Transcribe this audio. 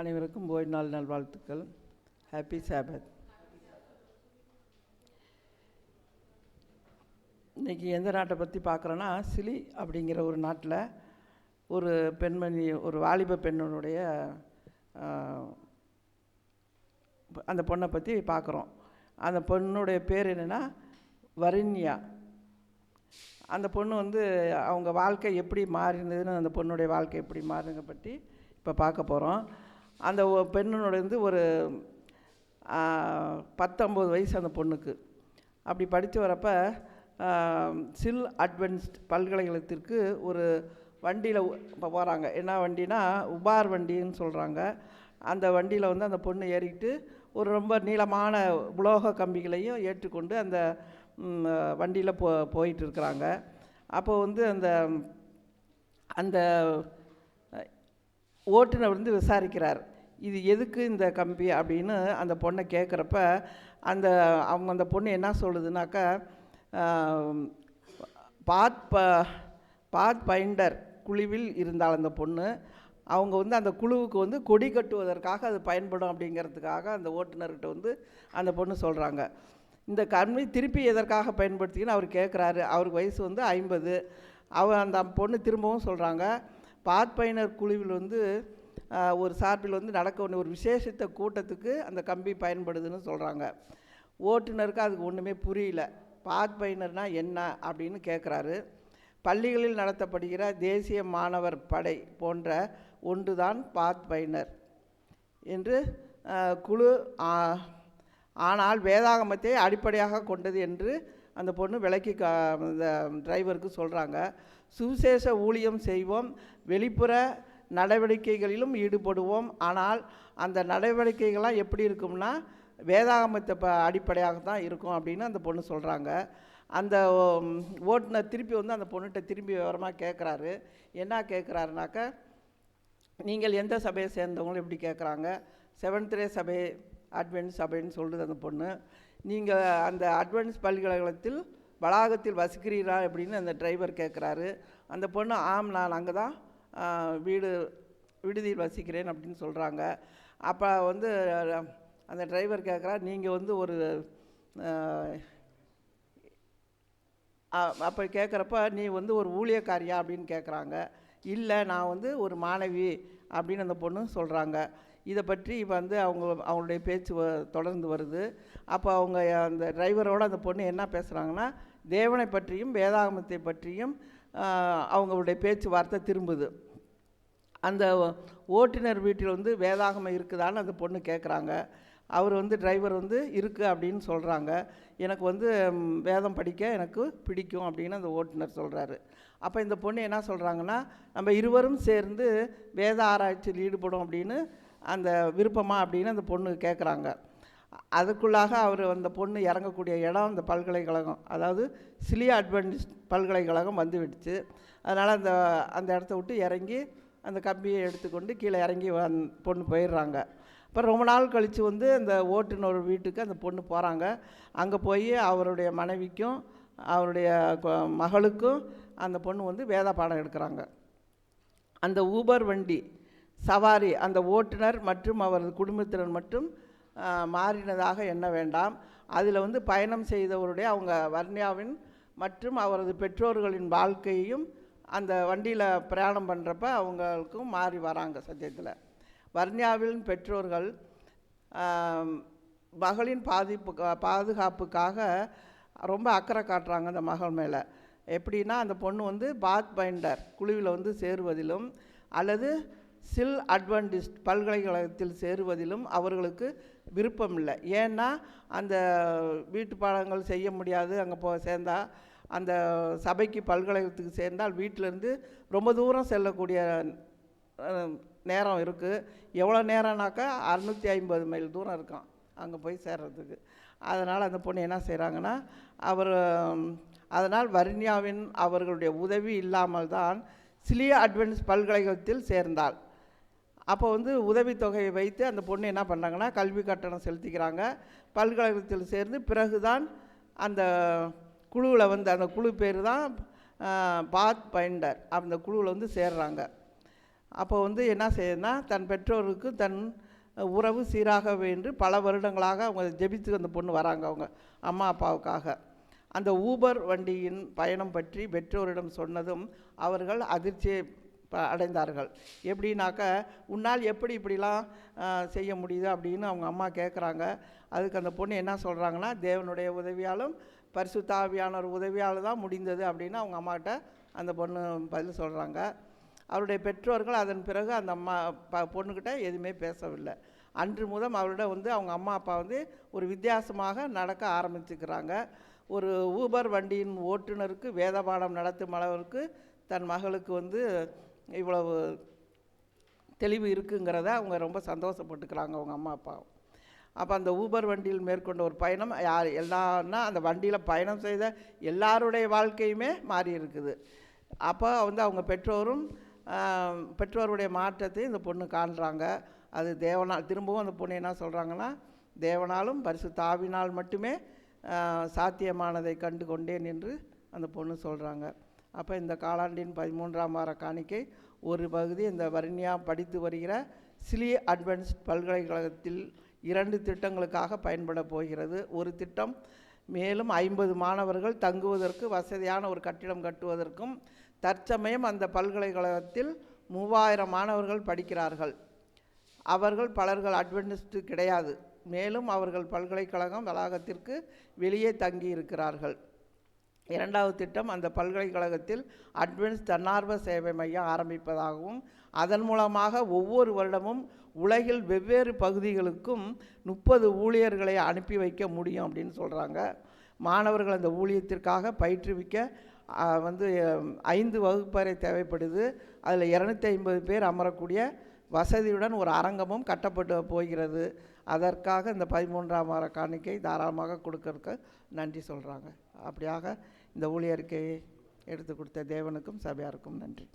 அனைவருக்கும் ஓய்வு நாள் நல்வாழ்த்துக்கள். ஹாப்பி சாபத். இன்றைக்கி எந்த நாட்டை பற்றி பார்க்குறோன்னா, சிலி அப்படிங்கிற ஒரு நாட்டில் ஒரு பெண்மணி, ஒரு வாலிப பெண்ணுடைய அந்த பொண்ணை பற்றி பார்க்குறோம். அந்த பொண்ணுடைய பேர் என்னென்னா வரின்யா. அந்த பொண்ணு அவங்க வாழ்க்கை எப்படி மாறினதுன்னு, அந்த பொண்ணுடைய வாழ்க்கை எப்படி மாறினதை பற்றி இப்போ பார்க்க போகிறோம். அந்த பெண்ணுடைய ஒரு 19 வயசு அந்த பொண்ணுக்கு. அப்படி படித்து வரப்போ சில் அட்வான்ஸ்ட் பல்கலைக்கழகத்திற்கு ஒரு வண்டியில் இப்போ போகிறாங்க. என்ன வண்டினா உபார் வண்டின்னு சொல்கிறாங்க. அந்த வண்டியில் அந்த பொண்ணு ஏறிக்கிட்டு ஒரு ரொம்ப நீளமான உலோக கம்பிகளையும் ஏற்றுக்கொண்டு அந்த வண்டியில் போயிட்டு இருக்கிறாங்க. அப்போ அந்த அந்த ஓட்டுநர் விசாரிக்கிறார், இது எதுக்கு இந்த கம்பி அப்படின்னு அந்த பொண்ணை கேட்குறப்ப அந்த பொண்ணு என்ன சொல்லுதுனாக்கா, பாத் பைண்டர் குழுவில் இருந்தால் அந்த பொண்ணு, அவங்க அந்த குழுவுக்கு கொடி கட்டுவதற்காக அது பயன்படும் அப்படிங்கிறதுக்காக அந்த ஓட்டுநர்கிட்ட அந்த பொண்ணு சொல்கிறாங்க. இந்த கம்பி திருப்பி எதற்காக பயன்படுத்தின்னு அவர் கேட்குறாரு. அவருக்கு வயசு 50. அந்த பொண்ணு திரும்பவும் சொல்கிறாங்க, பாத் பைண்டர் குழுவில் ஒரு சார்பில் நடக்க ஒரு விசேஷித்த கூட்டத்துக்கு அந்த கம்பி பயன்படுதுன்னு சொல்கிறாங்க. ஓட்டுநருக்கு அதுக்கு ஒன்றுமே புரியல. பாத் பைண்டர்னால் என்ன அப்படின்னு கேட்குறாரு. பள்ளிகளில் நடத்தப்படுகிற தேசிய மாணவர் படை போன்ற ஒன்று தான் பாத் பைண்டர் என்று குழு, ஆனால் வேதாகமத்தை அடிப்படையாக கொண்டது என்று அந்த பொண்ணு விளக்கி அந்த டிரைவருக்கு சொல்கிறாங்க. சுவிசேஷ ஊழியம் செய்வோம், வெளிப்புற நடவடிக்கைகளிலும் ஈடுபடுவோம், ஆனால் அந்த நடவடிக்கைகள்லாம் எப்படி இருக்கும்னா வேதாகமத்தை அடிப்படையாக தான் இருக்கும் அப்படின்னு அந்த பொண்ணு சொல்கிறாங்க. அந்த ஓட்டுநர் திருப்பி அந்த பொண்ணுகிட்ட திரும்பி விவரமாக கேட்குறாரு. என்ன கேட்குறாருனாக்கா, நீங்கள் எந்த சபையை சேர்ந்தவங்களும் எப்படி கேட்குறாங்க. செவன்த் டே சபை, அட்வென்ஸ் சபைன்னு சொல்லுது அந்த பொண்ணு. நீங்கள் அந்த அட்வென்ஸ் பல்கலைக்கழகத்தில் வளாகத்தில் வசிக்கிறீரா அப்படின்னு அந்த டிரைவர் கேட்குறாரு. அந்த பொண்ணு ஆம், நான் அங்கே தான் விடுதியில் வசிக்கிறேன் அப்படின்னு சொல்கிறாங்க. அப்போ அந்த டிரைவர் கேட்குறார், நீங்கள் ஒரு அப்போ கேட்குறப்ப நீ ஒரு ஊழியக்காரியா அப்படின்னு கேட்குறாங்க. இல்லை, நான் ஒரு மாணவி அப்படின்னு அந்த பொண்ணு சொல்கிறாங்க. இதை பற்றி இப்போ அவங்களுடைய பேச்சு தொடர்ந்து வருது. அப்போ அவங்க அந்த டிரைவரோடு அந்த பொண்ணு என்ன பேசுகிறாங்கன்னா, தேவனை பற்றியும் வேதாகமத்தை பற்றியும் அவங்களுடைய பேச்சுவார்த்தை திரும்புது. அந்த ஓட்டுநர் வீட்டில் வேதாகமம் இருக்குதான்னு அந்த பொண்ணு கேட்குறாங்க. அவர் டிரைவர் இருக்குது அப்படின்னு சொல்கிறாங்க. எனக்கு வேதம் படிக்க எனக்கு பிடிக்கும் அப்படின்னு அந்த ஓட்டுநர் சொல்கிறாரு. அப்போ இந்த பொண்ணு என்ன சொல்கிறாங்கன்னா, நம்ம இருவரும் சேர்ந்து வேத ஆராய்ச்சியில் ஈடுபடும் அப்படின்னு அந்த விருப்பமா அப்படின்னு அந்த பொண்ணு கேட்குறாங்க. அதுக்குள்ளாக அந்த பொண்ணு இறங்கக்கூடிய இடம் அந்த பல்கலைக்கழகம், அதாவது சிலி அட்வென்டிஸ்ட் பல்கலைக்கழகம் வந்துவிடுச்சு. அதனால் அந்த இடத்த விட்டு இறங்கி அந்த கம்பியை எடுத்துக்கொண்டு கீழே இறங்கி பொண்ணு போயிடுறாங்க. அப்புறம் ரொம்ப நாள் கழித்து அந்த ஓட்டுநர் வீட்டுக்கு அந்த பொண்ணு போகிறாங்க. அங்கே போய் அவருடைய மனைவிக்கும் அவருடைய மகளுக்கும் அந்த பொண்ணு வேத பாடம் எடுக்கிறாங்க. அந்த ஊபர் வண்டி சவாரி அந்த ஓட்டுநர் மற்றும் அவரது குடும்பத்தினர் மட்டும் மாறினதாக எண்ண வேண்டாம். அதில் பயணம் செய்தவருடைய அவங்க வர்ணியாவின் மற்றும் அவரது பெற்றோர்களின் வாழ்க்கையையும் அந்த வண்டியில் பிரயாணம் பண்ணுறப்ப அவங்களுக்கும் மாறி வராங்க. சத்தியத்தில் வர்ணியாவின் பெற்றோர்கள் மகளின் பாதுகாப்புக்காக ரொம்ப அக்கறை காட்டுறாங்க அந்த மகள் மேலே. எப்படின்னா, அந்த பொண்ணு பாத் பைண்டர் குழுவில் சேருவதிலும் அல்லது சில் அட்வென்டிஸ்ட் பல்கலைக்கழகத்தில் சேருவதிலும் அவர்களுக்கு விருப்பம் இல்லை. ஏன்னா அந்த வீட்டு பாடங்கள் செய்ய முடியாது. அங்கே சேர்ந்தால் அந்த சபைக்கு பல்கலைக்கழகத்துக்கு சேர்ந்தால் வீட்டிலேருந்து ரொம்ப தூரம் செல்லக்கூடிய நேரம் இருக்குது. எவ்வளோ நேரம்னாக்கா 650 மைல் தூரம் இருக்கும் அங்கே போய் சேர்றதுக்கு. அதனால் அந்த பொண்ணு என்ன செய்கிறாங்கன்னா, அதனால் வர்ணியாவின் அவர்களுடைய உதவி இல்லாமல் தான் சிலி அட்வென்ஸ் பல்கலைக்கழகத்தில் சேர்ந்தாள். அப்போ உதவித்தொகையை வைத்து அந்த பொண்ணு என்ன பண்ணுறாங்கன்னா, கல்வி கட்டணம் செலுத்திக்கிறாங்க. பல்கலைக்கழகத்தில் சேர்ந்து பிறகு தான் அந்த குழுவில் அந்த குழு பேர் தான் பாத் பைண்டர், அந்த குழுவில் சேர்றாங்க. அப்போ வந்து என்ன செய்யுதுன்னா, தன் பெற்றோருக்கு தன் உறவு சீராக என்று பல வருடங்களாக அவங்க ஜெபித்து அந்த பொண்ணு வராங்க அவங்க அம்மா அப்பாவுக்காக. அந்த ஊபர் வண்டியின் பயணம் பற்றி பெற்றோரிடம் சொன்னதும் அவர்கள் அதிர்ச்சியை அடைந்தார்கள். எப்படின்னாக்க, உன்னால் எப்படி இப்படிலாம் செய்ய முடியுது அப்படின்னு அவங்க அம்மா கேட்குறாங்க. அதுக்கு அந்த பொண்ணு என்ன சொல்கிறாங்கன்னா, தேவனுடைய உதவியாலும் பரிசுத்த ஆவியானவர் உதவியால் தான் முடிந்தது அப்படின்னு அவங்க அம்மாக்கிட்ட அந்த பொண்ணு பதில் சொல்கிறாங்க. அவருடைய பெற்றோர்கள் அதன் பிறகு அந்த அம்மா பொண்ணுக்கிட்ட எதுவுமே பேசவில்லை. அன்று முதல் அவரோட வந்து அவங்க அம்மா அப்பா வந்து ஒரு வித்தியாசமாக நடக்க ஆரம்பிச்சுக்கிறாங்க. ஒரு ஊபர் வண்டியின் ஓட்டுநருக்கு வேதபாடம் நடத்தும் அளவிற்கு தன் மகளுக்கு வந்து இவ்வளவு தெளிவு இருக்குங்கிறத அவங்க ரொம்ப சந்தோஷப்பட்டுக்கிறாங்க அவங்க அம்மா அப்பா. அப்போ அந்த ஊபர் வண்டியில் மேற்கொண்ட ஒரு பயணம் எல்லாருன்னா அந்த வண்டியில் பயணம் செய்த எல்லாருடைய வாழ்க்கையுமே மாறி இருக்குது. அப்போ வந்து அவங்க பெற்றோருடைய மாற்றத்தை இந்த பொண்ணு காண்றாங்க. அது தேவனால் திரும்பவும் அந்த பொண்ணு என்ன சொல்கிறாங்கன்னா, தேவனாலும் பரிசுத்த ஆவியினால் மட்டுமே சாத்தியமானதை கண்டு கொண்டேன் என்று அந்த பொண்ணு சொல்கிறாங்க. அப்போ இந்த காலாண்டின் 13ஆம் வார காணிக்கை ஒரு பகுதி இந்த வர்னியா படித்து வருகிற சிலி அட்வான்ஸ்ட் பல்கலைக்கழகத்தில் 2 திட்டங்களுக்காக பயன்பட போகிறது. ஒரு திட்டம் மேலும் 50 மாணவர்கள் தங்குவதற்கு வசதியான ஒரு கட்டிடம் கட்டுவதற்கும். தற்சமயம் அந்த பல்கலைக்கழகத்தில் 3000 மாணவர்கள் படிக்கிறார்கள். அவர்கள் பலர்கள் அட்வென்டிஸ்ட் கிடையாது. மேலும் அவர்கள் பல்கலைக்கழகம் வளாகத்திற்கு வெளியே தங்கி இருக்கிறார்கள். 2வது திட்டம், அந்த பல்கலைக்கழகத்தில் அட்வென்ஸ் தன்னார்வ சேவை மையம் ஆரம்பிப்பதாகவும் அதன் மூலமாக ஒவ்வொரு வருடமும் உலகில் வெவ்வேறு பகுதிகளுக்கும் 30 ஊழியர்களை அனுப்பி வைக்க முடியும் அப்படின்னு சொல்கிறாங்க. மாணவர்கள் அந்த ஊழியத்திற்காக பயிற்றுவிக்க வந்து 5 வகுப்பறை தேவைப்படுது. அதில் 250 பேர் அமரக்கூடிய வசதியுடன் ஒரு அரங்கமும் கட்டப்பட்டு போகிறது. அதற்காக இந்த 13ஆம் வார காணிக்கை தாராளமாக கொடுக்கறதுக்கு நன்றி சொல்கிறாங்க. அப்படியாக இந்த ஊழியருக்கு எடுத்து கொடுத்த தேவனுக்கும் சபையாருக்கும் நன்றி.